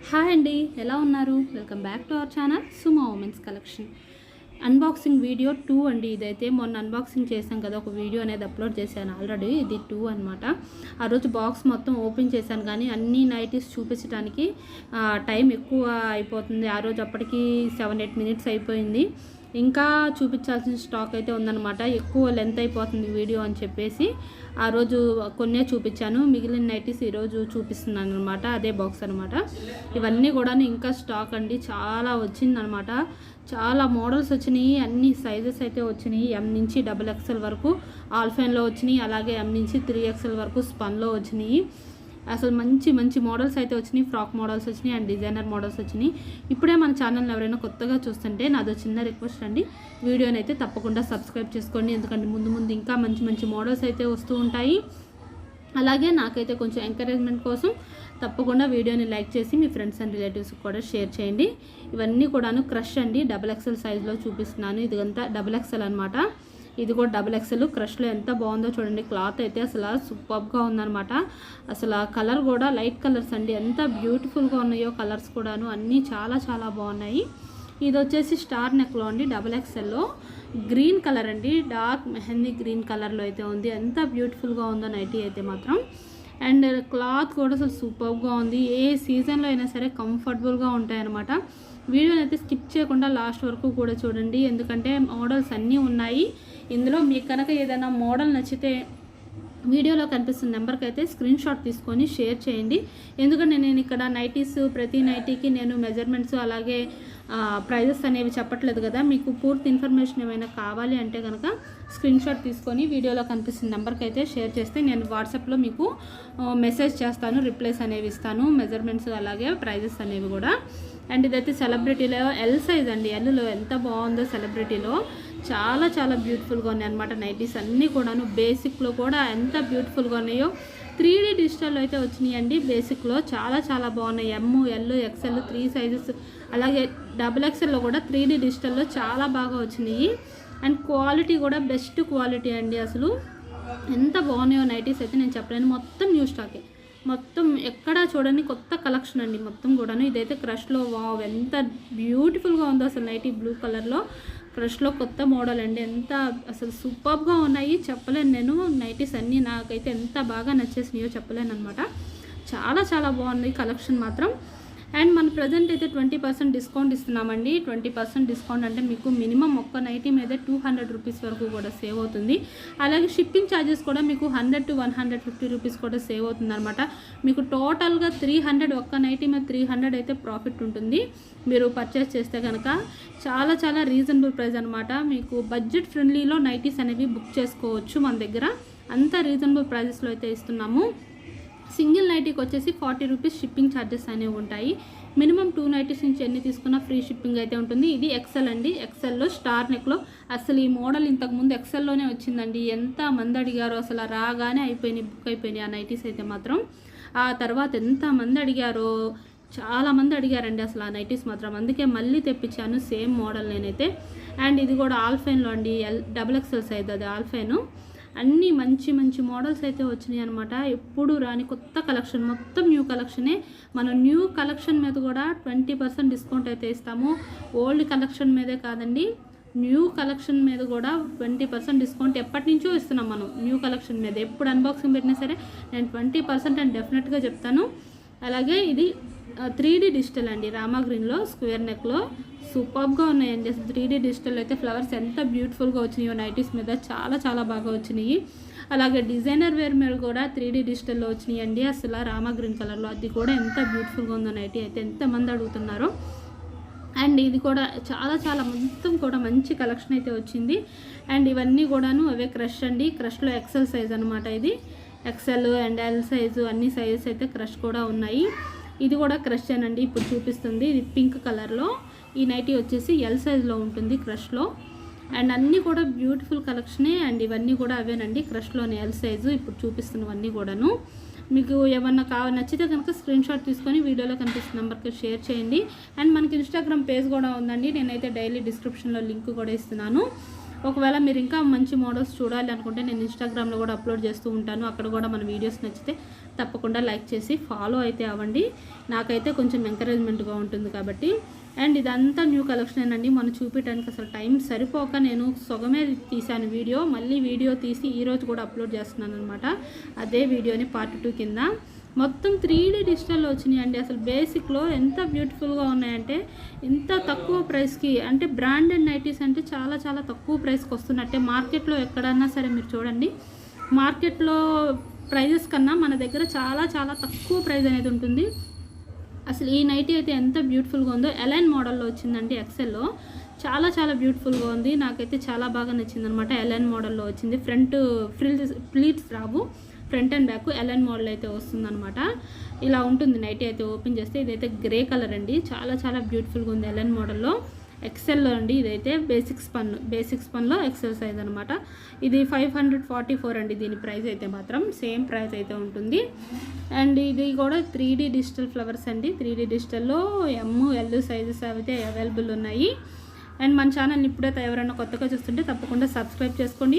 Hi అండి, ఎలా ఉన్నారు? Welcome back to our channel Suma women's collection. Unboxing video 2 అండి. ఇదైతే మొన్న అన్బాక్సింగ్ చేశాం కదా, ఒక వీడియో అనేది అప్లోడ్ చేశాను ఆల్రెడీ. ఇది 2 అనమాట. ఆ రోజు బాక్స్ మొత్తం ఓపెన్ చేశాను, కానీ అన్ని నైటీస్ చూపించడానికి టైం ఎక్కువ అయిపోతుంది. ఆ రోజు అప్పటికి 7-8 మినిట్స్ అయిపోయింది. ఇంకా చూపించాల్సిన స్టాక్ అయితే ఉందన్నమాట. ఎక్కువ లెంత్ అయిపోతుంది వీడియో అని చెప్పేసి ఆ రోజు కొన్నే చూపించాను. మిగిలిన నైటీస్ ఈరోజు చూపిస్తున్నాను అనమాట. అదే బాక్స్ అనమాట. ఇవన్నీ కూడా ఇంకా స్టాక్ అండి, చాలా వచ్చిందనమాట. చాలా మోడల్స్ వచ్చినాయి, అన్ని సైజెస్ అయితే వచ్చినాయి. ఎం నుంచి XXL వరకు ఆల్ఫైన్లో వచ్చినాయి, అలాగే ఎం నుంచి 3XL వరకు స్పన్లో వచ్చినాయి. అసలు మంచి మంచి మోడల్స్ అయితే వచ్చినాయి. ఫ్రాక్ మోడల్స్ వచ్చినాయి అండ్ డిజైనర్ మోడల్స్ వచ్చినాయి. ఇప్పుడే మన ఛానల్ని ఎవరైనా కొత్తగా చూస్తుంటే నాదో చిన్న రిక్వెస్ట్ అండి, వీడియోని అయితే తప్పకుండా సబ్స్క్రైబ్ చేసుకోండి. ఎందుకంటే ముందు ముందు ఇంకా మంచి మంచి మోడల్స్ అయితే వస్తూ ఉంటాయి. అలాగే నాకైతే కొంచెం ఎంకరేజ్మెంట్ కోసం తప్పకుండా వీడియోని లైక్ చేసి మీ ఫ్రెండ్స్ అండ్ రిలేటివ్స్కి కూడా షేర్ చేయండి. ఇవన్నీ కూడాను క్రష్ అండి, XXL సైజులో చూపిస్తున్నాను. ఇదంతా XXL అనమాట. ఇది కూడా XXL. క్రష్లో ఎంత బాగుందో చూడండి. క్లాత్ అయితే అసలు సూపర్గా ఉందన్నమాట. అసలు కలర్ కూడా లైట్ కలర్స్ అండి, ఎంత బ్యూటిఫుల్గా ఉన్నాయో కలర్స్ కూడాను, అన్నీ చాలా చాలా బాగున్నాయి. ఇది వచ్చేసి స్టార్ నెక్లో అండి, XXLలో గ్రీన్ కలర్ అండి, డార్క్ మెహందీ గ్రీన్ కలర్లో అయితే ఉంది. ఎంత బ్యూటిఫుల్గా ఉందో నైటీ అయితే మాత్రం. అండ్ క్లాత్ కూడా అసలు సూపర్గా ఉంది. ఏ సీజన్లో అయినా సరే కంఫర్టబుల్గా ఉంటాయన్నమాట. వీడియోని అయితే స్కిప్ చేయకుండా లాస్ట్ వరకు కూడా చూడండి, ఎందుకంటే మోడల్స్ అన్నీ ఉన్నాయి ఇందులో. మీకు కనుక ఏదైనా మోడల్ నచ్చితే వీడియోలో కనిపిస్తున్న నెంబర్కి అయితే స్క్రీన్ షాట్ తీసుకొని షేర్ చేయండి. ఎందుకంటే నేను ఇక్కడ నైటీస్ ప్రతి నైటీకి నేను మెజర్మెంట్స్ అలాగే ప్రైజెస్ అనేవి చెప్పట్లేదు కదా. మీకు పూర్తి ఇన్ఫర్మేషన్ ఏమైనా కావాలి అంటే కనుక స్క్రీన్ షాట్ తీసుకొని వీడియోలో కనిపిస్తున్న నెంబర్కి అయితే షేర్ చేస్తే నేను వాట్సాప్లో మీకు మెసేజ్ చేస్తాను, రిప్లైస్ అనేవి ఇస్తాను, మెజర్మెంట్స్ అలాగే ప్రైజెస్ అనేవి కూడా. అండ్ ఇదైతే సెలబ్రిటీలో ఎల్ సైజ్ అండి. ఎల్లో ఎంత బాగుందో సెలబ్రిటీలో, చాలా చాలా బ్యూటిఫుల్గా ఉన్నాయి అనమాట. నైటీస్ అన్నీ కూడాను బేసిక్లో కూడా ఎంత బ్యూటిఫుల్గా ఉన్నాయో. 3D డిజిటల్లో అయితే వచ్చినాయి అండి. బేసిక్లో చాలా చాలా బాగున్నాయి. ఎమ్, ఎల్, XL 3 సైజెస్, అలాగే XXLలో కూడా 3D డిజిటల్లో చాలా బాగా వచ్చినాయి. అండ్ క్వాలిటీ కూడా బెస్ట్ క్వాలిటీ అండి. అసలు ఎంత బాగున్నాయో నైటీస్ అయితే నేను చెప్పలేను. మొత్తం న్యూ స్టాకే, మొత్తం ఎక్కడా చూడండి కొత్త కలెక్షన్ అండి మొత్తం కూడాను. ఇదైతే క్రష్లో వావ్ ఎంత బ్యూటిఫుల్గా ఉందో అసలు. నైటీ బ్లూ కలర్లో క్రష్లో కొత్త మోడల్ అండి, ఎంత అసలు సూపర్గా ఉన్నాయి. చెప్పలేను నేను, నైటీస్ అన్నీ నాకైతే ఎంత బాగా నచ్చేసినాయో చెప్పలేను అనమాట. చాలా చాలా బాగుంది కలెక్షన్ మాత్రం. అండ్ మన ప్రజెంట్ అయితే 20% డిస్కౌంట్ ఇస్తున్నామండి. 20% డిస్కౌంట్ అంటే మీకు మినిమం ఒక్క నైటీ మీద 200 రూపీస్ వరకు కూడా సేవ్ అవుతుంది. అలాగే షిప్పింగ్ ఛార్జెస్ కూడా మీకు 100 to 150 రూపీస్ కూడా సేవ్ అవుతుంది అనమాట. మీకు టోటల్గా 300, ఒక్క నైటీ మీద 300 అయితే ప్రాఫిట్ ఉంటుంది మీరు పర్చేస్ చేస్తే కనుక. చాలా చాలా రీజనబుల్ ప్రైస్ అనమాట. మీకు బడ్జెట్ ఫ్రెండ్లీలో నైటీస్ అనేవి బుక్ చేసుకోవచ్చు మన దగ్గర. అంత రీజనబుల్ ప్రైజెస్లో అయితే ఇస్తున్నాము. సింగిల్ నైటీకి వచ్చేసి 40 రూపీస్ షిప్పింగ్ ఛార్జెస్ అనేవి ఉంటాయి. మినిమం 2 నైటీస్ నుంచి ఎన్ని తీసుకున్నా ఫ్రీ షిప్పింగ్ అయితే ఉంటుంది. ఇది XL అండి. XLలో స్టార్ నెక్లో. అసలు ఈ మోడల్ ఇంతకుముందు XLలోనే వచ్చిందండి. ఎంత మంది అడిగారో అసలు, రాగానే అయిపోయినాయి, బుక్ అయిపోయినాయి ఆ నైటీస్ అయితే మాత్రం. ఆ తర్వాత ఎంతమంది అడిగారో, చాలామంది అడిగారండి అసలు ఆ నైటీస్ మాత్రం. అందుకే మళ్ళీ తెప్పించాను సేమ్ మోడల్ నేనైతే. అండ్ ఇది కూడా ఆల్ఫైన్లో అండి, XXL సైజ్ అది ఆల్ఫైను. అన్నీ మంచి మంచి మోడల్స్ అయితే వచ్చినాయి అనమాట. ఎప్పుడు రాని కొత్త కలెక్షన్, మొత్తం న్యూ కలెక్షనే. మనం న్యూ కలెక్షన్ మీద కూడా 20% డిస్కౌంట్ అయితే ఇస్తాము. ఓల్డ్ కలెక్షన్ మీదే కాదండి, న్యూ కలెక్షన్ మీద కూడా 20% డిస్కౌంట్ ఎప్పటి నుంచో ఇస్తున్నాం మనం. న్యూ కలెక్షన్ మీద ఎప్పుడు అన్బాక్సింగ్ పెట్టినా సరే నేను 20% అని డెఫినెట్గా చెప్తాను. అలాగే ఇది 3D డిజిటల్ అండి, రామా గ్రీన్లో స్క్వేర్ నెక్లో సూపర్గా ఉన్నాయండి. 3D డిజిటల్ అయితే ఫ్లవర్స్ ఎంత బ్యూటిఫుల్గా వచ్చినాయో నైటీస్ మీద, చాలా చాలా బాగా వచ్చినాయి. అలాగే డిజైనర్ వేర్ మీద కూడా 3D డిజిటల్లో వచ్చినాయి అండి. అసలు రామా గ్రీన్ కలర్లో అది కూడా ఎంత బ్యూటిఫుల్గా ఉందో నైటీ అయితే, ఎంతమంది అడుగుతున్నారో. అండ్ ఇది కూడా చాలా చాలా మొత్తం కూడా మంచి కలెక్షన్ అయితే వచ్చింది. అండ్ ఇవన్నీ కూడాను అవే క్రష్ అండి. క్రష్లో XL సైజ్ అనమాట. ఇది XL అండ్ L సైజు అన్ని సైజెస్ అయితే క్రష్ కూడా ఉన్నాయి. ఇది కూడా క్రష్ అనండి ఇప్పుడు చూపిస్తుంది. ఇది పింక్ కలర్లో. ఈ నైటీ వచ్చేసి L సైజులో ఉంటుంది క్రష్లో. అండ్ అన్నీ కూడా బ్యూటిఫుల్ కలెక్షనే. అండ్ ఇవన్నీ కూడా అవేనండి క్రష్లోని L సైజు ఇప్పుడు చూపిస్తున్నవన్నీ కూడాను. మీకు ఏమన్నా నచ్చితే కనుక స్క్రీన్ షాట్ తీసుకొని వీడియోలో కనిపిస్తున్న నెంబర్కి షేర్ చేయండి. అండ్ మనకి ఇన్స్టాగ్రామ్ పేజ్ కూడా ఉందండి, నేనైతే డైలీ డిస్క్రిప్షన్లో లింక్ కూడా ఇస్తున్నాను. ఒకవేళ మీరు ఇంకా మంచి మోడల్స్ చూడాలి అనుకుంటే నేను ఇన్స్టాగ్రామ్లో కూడా అప్లోడ్ చేస్తూ ఉంటాను. అక్కడ కూడా మన వీడియోస్ నచ్చితే తప్పకుండా లైక్ చేసి ఫాలో అయితే అవ్వండి, నాకైతే కొంచెం ఎంకరేజ్మెంట్గా ఉంటుంది కాబట్టి. అండ్ ఇదంతా న్యూ కలెక్షన్ అండి, మనం చూపించడానికి అసలు టైం సరిపోక నేను సగమే తీశాను వీడియో, మళ్ళీ వీడియో తీసి ఈరోజు కూడా అప్లోడ్ చేస్తున్నాను అనమాట. అదే వీడియోని పార్ట్ 2 కింద మొత్తం 3D డిజిటల్లో వచ్చినాయి అండి. అసలు బేసిక్లో ఎంత బ్యూటిఫుల్గా ఉన్నాయంటే, ఇంత తక్కువ ప్రైస్కి, అంటే బ్రాండెడ్ నైటీస్ అంటే చాలా చాలా తక్కువ ప్రైస్కి వస్తున్నట్టే. మార్కెట్లో ఎక్కడన్నా సరే మీరు చూడండి, మార్కెట్లో ప్రైజెస్ కన్నా మన దగ్గర చాలా చాలా తక్కువ ప్రైస్ అనేది ఉంటుంది. అసలు ఈ నైటీ అయితే ఎంత బ్యూటిఫుల్గా ఉందో, ఎలైన్ మోడల్లో వచ్చిందండి, ఎక్సెల్లో చాలా చాలా బ్యూటిఫుల్గా ఉంది. నాకైతే చాలా బాగా నచ్చింది అనమాట. ఎలైన్ మోడల్లో వచ్చింది, ఫ్రంట్ ప్లీట్స్ రావు, front and back A-line model అయితే వస్తుందన్నమాట. ఇలా ఉంటుంది నైటీ అయితే ఓపెన్ చేస్తే. ఇదైతే గ్రే కలర్ అండి, చాలా చాలా బ్యూటిఫుల్గా ఉంది ఎలైన్ మోడల్లో, ఎక్సెల్లో అండి. ఇదైతే బేసిక్ స్పన్లో ఎక్సెల్ సైజ్ అనమాట. ఇది 544 అండి, దీని ప్రైస్ అయితే మాత్రం సేమ్ ప్రైస్ అయితే ఉంటుంది. అండ్ ఇది కూడా 3D డిజిటల్ ఫ్లవర్స్ అండి. 3D డిజిటల్లో ML సైజెస్ అయితే అవైలబుల్ ఉన్నాయి. అండ్ మన ఛానల్ని ఇప్పుడైతే ఎవరైనా కొత్తగా చూస్తుంటే తప్పకుండా సబ్స్క్రైబ్ చేసుకోండి.